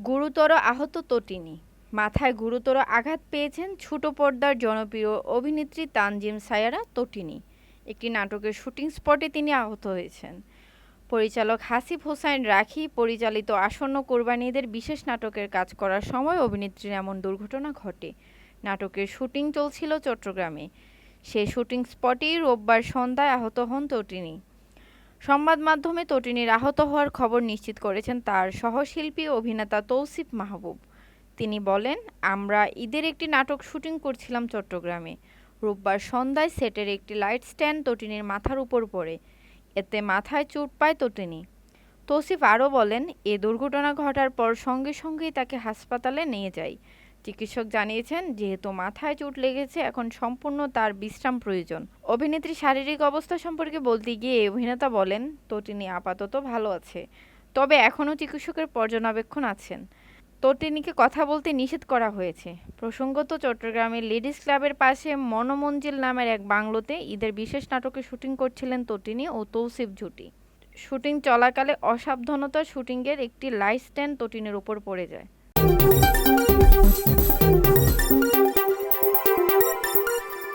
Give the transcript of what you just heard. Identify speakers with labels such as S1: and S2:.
S1: গুরুতর আহত তটিনী। মাথায় গুরুতর আঘাত পেয়েছেন ছোট পর্দার জনপ্রিয় অভিনেত্রী তানজিম সায়ারা তটিনী। একটি নাটকের শুটিং স্পটে তিনি আহত হয়েছেন। পরিচালক হাসিব হোসাইন রাখি পরিচালিত আসন্ন কোরবানি ঈদের বিশেষ নাটকের কাজ করার সময় অভিনেত্রীর এমন দুর্ঘটনা ঘটে। নাটকের শুটিং চলছিল চট্টগ্রামে। সেই শুটিং স্পটেই রোববার সন্ধ্যায় আহত হন তটিনী। সংবাদ মাধ্যমে তটিনীর আহত হওয়ার খবর নিশ্চিত করেছেন তার সহশিল্পী অভিনেতা তৌসিফ মাহবুব। তিনি বলেন, আমরা ঈদের একটি নাটক শুটিং করছিলাম চট্টগ্রামে। রোববার সন্ধ্যায় সেটের একটি লাইট স্ট্যান্ড তটিনীর মাথার উপর পড়ে। এতে মাথায় চোট পায় তটিনী। তৌসিফ আরও বলেন, এ দুর্ঘটনা ঘটার পর সঙ্গে সঙ্গেই তাকে হাসপাতালে নিয়ে যাই। চিকিৎসক জানিয়েছেন, যেহেতু মাথায় চোট লেগেছে এখন সম্পূর্ণ তার বিশ্রাম প্রয়োজন। অভিনেত্রীর শারীরিক অবস্থা সম্পর্কে বলতে গিয়ে অভিনেতা বলেন, তটিনী আপাতত ভালো আছে, তবে এখনও চিকিৎসকের পর্যবেক্ষণ আছেন। তটিনীকে কথা বলতে নিষেধ করা হয়েছে। প্রসঙ্গত, চট্টগ্রামের লেডিস ক্লাবের পাশে মনোমঞ্জিল নামের এক বাংলোতে ঈদের বিশেষ নাটকে শুটিং করছিলেন তটিনী ও তৌসিফ জুটি। শুটিং চলাকালে অসাবধানতায় শুটিংয়ের একটি লাইট স্ট্যান্ড তটিনীর উপর পড়ে যায়।